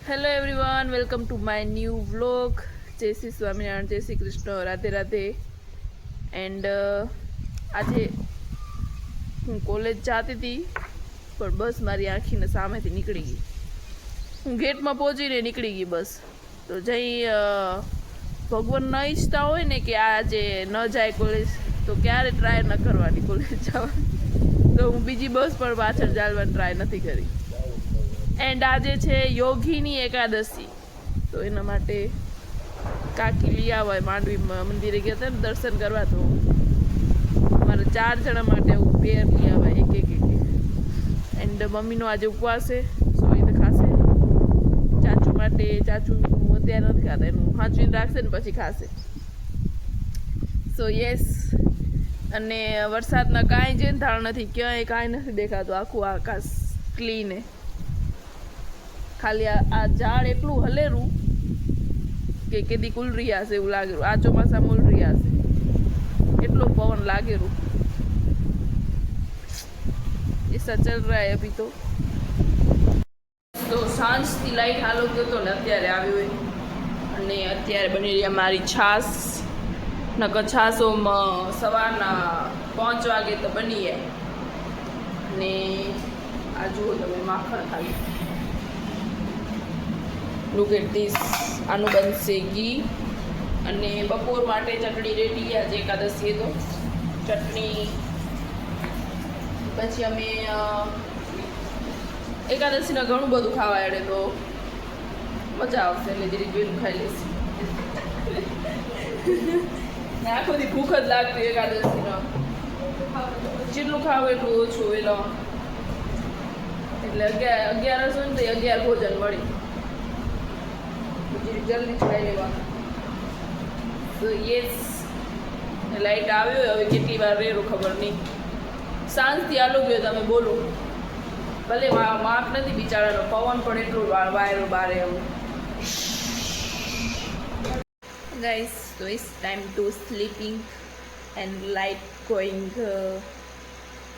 Hello everyone, welcome to my new vlog. જય શ્રી સ્વામિનારાયણ, જય Shri Krishna, Radhe Radhe. And આજે હું કોલેજ જતી હતી, પણ બસ મારી આંખીને સામેથી નીકળી ગઈ. હું ગેટમાં પહોંચીને નીકળી ગઈ બસ. તો જઈ ભગવાન ન ઈચ્છતા હોય ને કે આજે ન જાય કોલેજ, તો ક્યારે ટ્રાય ન કરવાની કોલેજ જવાની. તો હું બીજી બસ પણ પાછળ ચાલવાની ટ્રાય નથી કરી. એન્ડ આજે છે યોગીની એકાદશી, તો એના માટે કાકી લઈ આવે માંડવી મંદિરે ગયા હતા ને દર્શન કરવા. તો મારે 4 જણા માટે હું પેર લઈ આવે એક. એન્ડ મમ્મીનો આજે ઉપવાસ છે, સો એ તો ખાશે. ચાચુ માટે, ચાચુ અત્યારે નથી ખાતા, એનું હાંચવીને રાખશે ને પછી ખાશે. સો યસ. અને વરસાદના કાંઈ જેનથાળ નથી, ક્યાંય કાંઈ નથી દેખાતું, આખું આકાશ ક્લીન. ખાલી આ ઝાડ એટલું હલેરું કે કેદી કુલ રહ્યા છે એવું લાગેલું. આ ચોમાસામાં ઉલ રહ્યા છે, એટલો પવન લાગેલું. ऐसा चल रहा है अभी તો સાંજથી લાઈટ હાલો ગયો હતો ને અત્યારે આવ્યો હોય. અને અત્યારે બની રહ્યા મારી છાશ. નકર છાશોમાં સવારના 5 વાગે તો બની જાય. અને આ જુઓ તમે, માખણ ખાલી. Look at this. આનું બનશે ઘી. અને બપોર માટે ચટણી રેડી. આજે એકાદશી તો ચટણી. પછી અમે એકાદશીના ઘણું બધું ખાવા એડે, તો મજા આવશે. એટલે જરીક વેલું ખાઈ લેશે. આખો દી ભૂખ જ લાગતી એકાદશીનો. જેટલું ખાવ એટલું ઓછું. વેલો એટલે 11 હોય ને તો 11 ભોજન મળી. જલ્દી ખાઈ લેવાનું. તો યસ, લાઈટ આવ્યો. હવે કેટલી વાર રહેવું ખબર નહીં. સાંજથી આલો ગયો તમે બોલો. ભલે માર્ક નથી બિચારાનો, પવન પણ એટલું વાયરો બારે. એમ ગાઈસ, તો it's time to sleeping and light going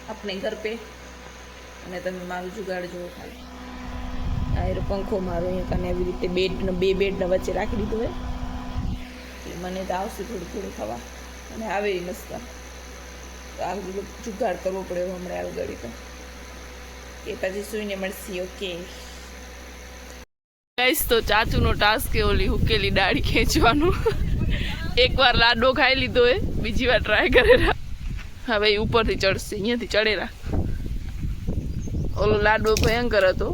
આપણે ઘર પે. અને તમે મારું જુગાડ જુઓ ખાલી. આ પંખો મારો અહીંયા કને એવી રીતે બે બેડના વચ્ચે રાખી દીધું હોય. એટલે મને તો આવશે થોડું થોડું ખાવા. અને આવે મસ્ત. તો આ જુગાડ કરવો પડે હમણાં આવી ગળી. તો એ પછી સુઈને મળશે. ઓકે ગાઈસ, તો ચાચુનો ટાસ્ક એ ઓલી હુકેલી દાઢી ખેંચવાનું. એકવાર લાડો ખાઈ લીધો હોય, બીજી વાર ટ્રાય કરેલા. હવે એ ઉપરથી ચડશે, અહીંયાથી ચડેલા. ઓલો લાડો ભયંકર હતો.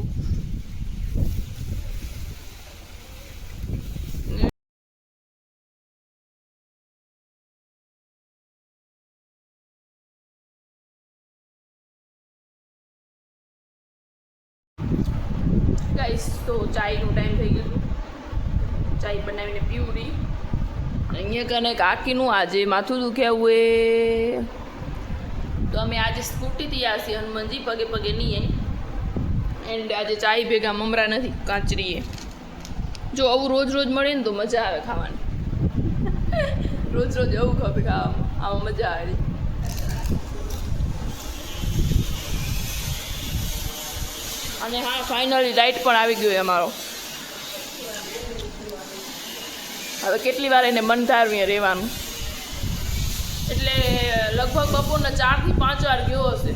ગાઈસ, તો ચાયનો ટાઈમ થઈ ગયો. ચાય બનાવીને પીવડી. અહીંયા કને કાકીનું આજે માથું દુખ્યા એ. તો અમે આજે સ્કૂટીથી આસી હનુમાનજી, પગે પગે નહીં. એન્ડ આજે ચાય ભેગા મમરા નથી, કાચરીએ. જો આવું રોજ રોજ મળે ને તો મજા આવે ખાવાની. રોજ રોજ આવું ખપે ખાવામાં, આમાં મજા આવે. અને હા, ફાઇનલી લાઇટ પણ આવી ગયો અમારો. હવે કેટલી વાર એને મન ધારવીએ રહેવાનું. એટલે લગભગ બપોરના 4 થી 5 વાર ગયો હશે.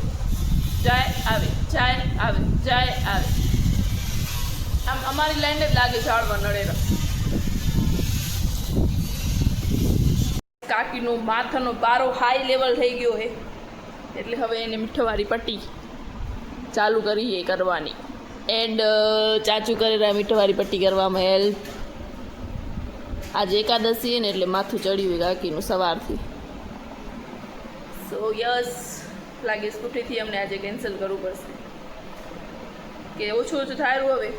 જાય આવે, જાય આવે, જાય આવે. આમ અમારી લાઈન જ લાગે ઝાડમાં નડેલા. કાકીનો માથાનો પારો હાઈ લેવલ થઈ ગયો છે, એટલે હવે એને મીઠવાળી પટ્ટી ચાલુ કરીએ કરવાની. એન્ડ ચાચુ કરેલા મીઠવાળી પટ્ટી કરવામાં હેલ્પ. આજે એકાદશી છે ને, એટલે માથું ચડ્યું હોય કાકીનું સવારથી. સો યસ, લાગે સ્કૂટીથી અમને આજે કેન્સલ કરવું પડશે. કે ઓછું ઓછું થાય હવે.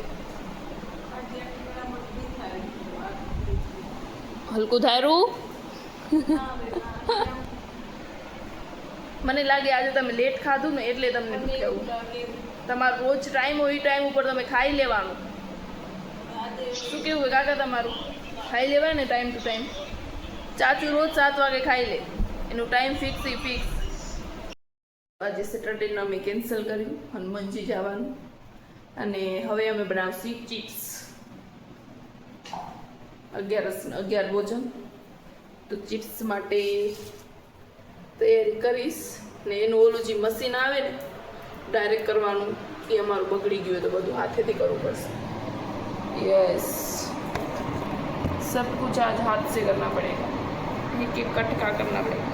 હલકું થાય. મને લાગે આજે તમે લેટ ખાધું ને, એટલે તમને કહેવું. તમારો રોજ ટાઈમ હોય એ ટાઈમ ઉપર તમે ખાઈ લેવાનું. શું કેવું હોય કાકા તમારું? ખાઈ લેવાય ને ટાઈમ ટુ ટાઈમ. ચાચુ રોજ 7 વાગે ખાઈ લે, એનું ટાઈમ ફિક્સ. આજે સેટરડેનું અમે કેન્સલ કર્યું હનુમાનજી જવાનું. અને હવે અમે બનાવશું ચિપ્સ. 11 ભોજન. તો ચિપ્સ માટે તૈયારી કરીશ ને એનું ઓલું જે મશીન આવે ને ડાયરેક્ટ કરવાનું એ અમારું બગડી ગયું તો બધું હાથેથી કરવું પડશે. यस सब कुछ आज हाथ से करना पड़ेगा. एक एक कटका करना पड़ेगा.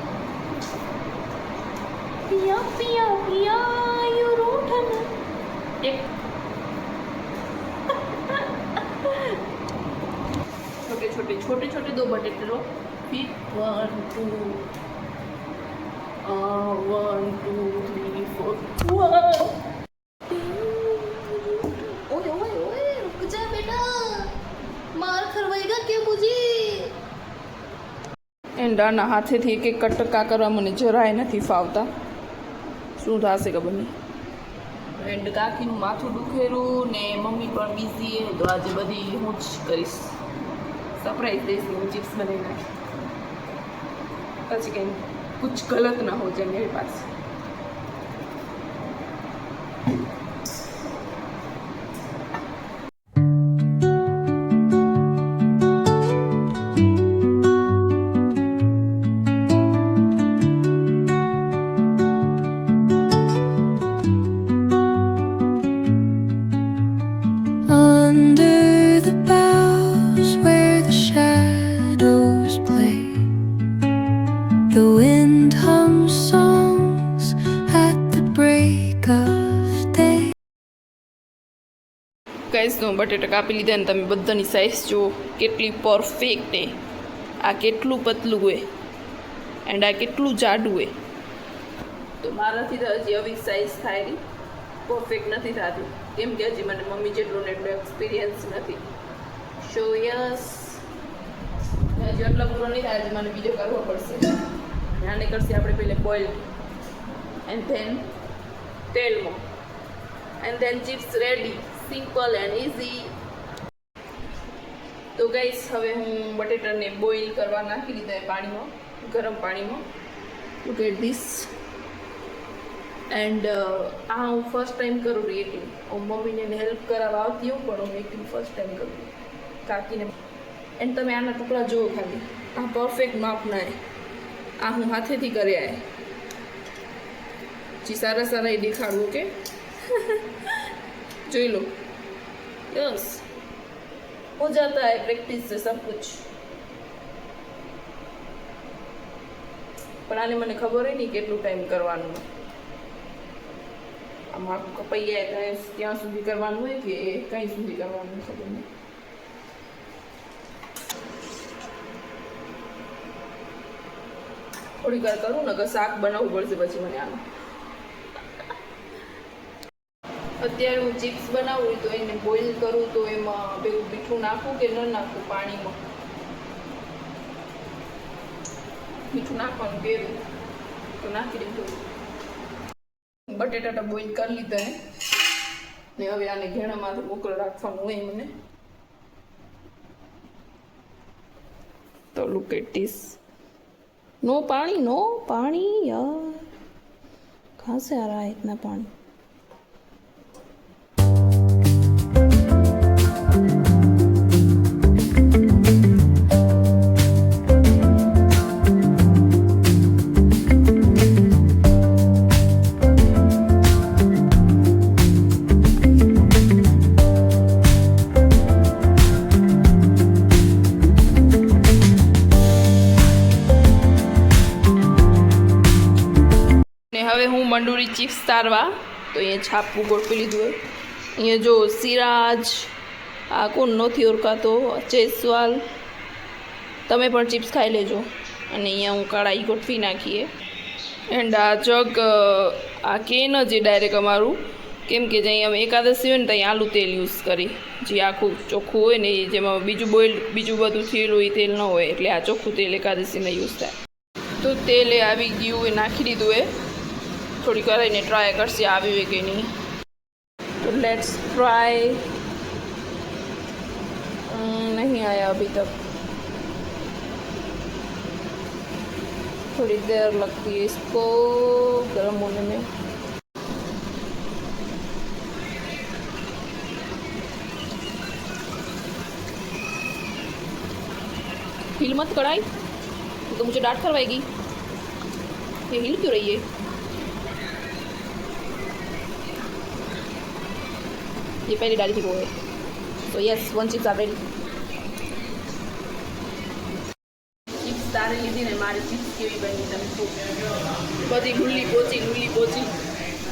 पिया पिया पिया यू रूठन एक छोटे छोटे छोटे छोटे 2 बटेटे लो. फिर 1 2 3 4 ओए ओए ओए रुक जा बेटा मार खरवाएगा क्या मुझे. એંડાના હાથેથી એક એક કટકા કરવા મને જરાય નથી ફાવતા. શું થશે ખબર નહીં. એન્ડ કાકીનું માથું દુખેરું ને મમ્મી પણ બિઝી તો આજે બધી હું જ કરીશ. સરપ્રાઈઝ દઈશ હું ચિપ્સ બનાવી નાખી પછી કંઈ कुछ गलत ना हो जाए मेरे पास. Under the boughs where the shadows play, the wind hums songs at the break of day. Guys તો બટેટા કાપી લીધા ને તમે બધાની સાઈઝ જુઓ કેટલી પરફેક્ટ છે. આ કેટલું પતલું હોય એન્ડ આ કેટલું જાડું હોય. તો મારાથી તો હજી આવી સાઈઝ થાય નહીં, પરફેક્ટ નથી થતી કેમ કે હજી મને મમ્મી જેટલો ને એટલો એક્સપિરિયન્સ નથી. સો યસ હજી એટલો પૂરો નહીં થાય, હજી મને બીજો કરવો પડશે. આને કરશે આપણે પહેલે બોઇલ એન્ડ ધેન તેલમાં and then chips ready. Simple and easy. તો ગાઈસ હવે હું બટેટાને બોઇલ કરવા નાખી દીધા પાણીમાં, ગરમ પાણીમાં. Look at this. એન્ડ આ હું ફર્સ્ટ ટાઈમ કરું રહી એટિંગ. હું મમ્મીને હેલ્પ કરાવવા આવતી હોઉં પણ હું એટિંગ ફર્સ્ટ ટાઈમ કરું કાકીને. એન્ડ તમે આના ટુકડા જુઓ ખાલી, આ પરફેક્ટ માપના હે. આ હું હાથેથી કર્યા હે. જી સારા સારા એ દેખાડું. ઓકે જોઈ લો. यस हो जाता है, प्रैक्टिस से सब कुछ. પણ આને મને ખબર હોય નહીં કેટલું ટાઈમ કરવાનું. આમાં કપાઈ જાય ત્યાં સુધી કરવાનું હોય કે કઈ સુધી કરવાનું ખબર નહીં. થોડીક વાર કરું ને કે શાક બનાવવું પડશે પછી મને આનું. અત્યારે હું ચિપ્સ બનાવું તો એને બોઇલ કરું તો એમાં પેલું મીઠું નાખું કે ન નાખું પાણીમાં. મીઠું નાખવાનું પેલું તો નાખી દીધું. બટેટા બોઇલ કરી લીધા ને હવે આને ઘેણામાંથી મોકલ રાખવાનું હોય મને. તો લુક એટ ધીસ. નો पानी यार, कहाँ से आ रहा है इतना पानी. હવે હું મંડુરી ચિપ્સ તારવા. તો અહીંયા છાપવું ગોઠવી લીધું હોય. અહીંયા જો સિરાજ, આ કોણ નથી ઓળખાતો, ચેસવાલ, તમે પણ ચિપ્સ ખાઈ લેજો. અને અહીંયા હું કઢાઈ ગોઠવી નાખીએ. એન્ડ આ જગ આ કેન જ ડાયરેક્ટ અમારું, કેમ કે જે અહીંયા એકાદશી હોય ને ત્યાં આલુ તેલ યુઝ કરી, જે આખું ચોખ્ખું હોય ને જેમાં બીજું બધું થયેલું એ તેલ ન હોય, એટલે આ ચોખ્ખું તેલ એકાદશીને યુઝ થાય. તો તેલ એ આવી ગયું, એ નાખી દીધું. એ થોડી કરીને ટ્રાય કરશે આવી હોય કે નહીં. તો લેટ્સ ट्राई. नहीं आया अभी तक, थोड़ी देर लगती है इसको गर्म होने में. हिल मत कढ़ाई तो मुझे डांट करवाएगी। ये हिल क्यों रही है? ये पहली डाली थी वो है। तो yes 1 chips are ready. Chips तारे लीधी ने मारी चिप्स केवी बनी तमे तो बधी ढुल्ली पोची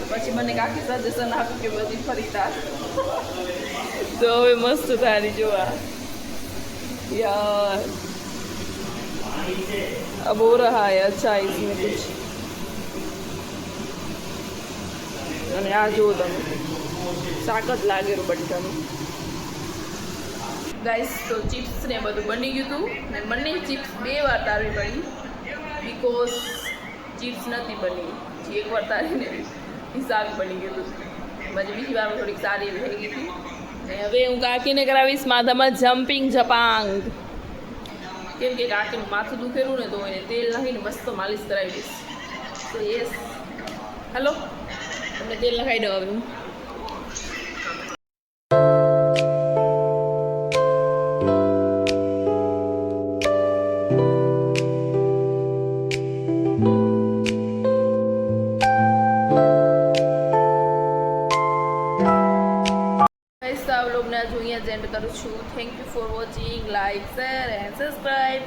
પછી મને કાકી સજેશન આપ્યું કે બધી ફરીતા તો હવે મસ્ત થારી જોવા यार अब हो रहा है अच्छा इसमें कुछ અને આ જો તમે શાક જ લાગેલું બટાકાનું ગાઈસ તો ચિપ્સ ને બધું બની ગયું હતું ને બંને ચિપ્સ 2 વાર તારવી પડી બીકોઝ ચિપ્સ નથી બની એક વાર તારીને હિસાબ બની ગયું હતું પછી બીજી વારમાં થોડીક સારી એવી થઈ ગઈ હતી ને હવે હું કાકીને કરાવીશ માધામાં જમ્પિંગ જપાંગ કેમ કે કાકીનું માથું દુખેલું ને તો એને તેલ નાખીને મસ્ત માલિશ કરાવી દઈશ તો યસ હલો તમને તેલ નખાઈ દઉં હવે હું લોગને જો અહીંયા જ એન્ડ કરું છું thank you for watching like share and subscribe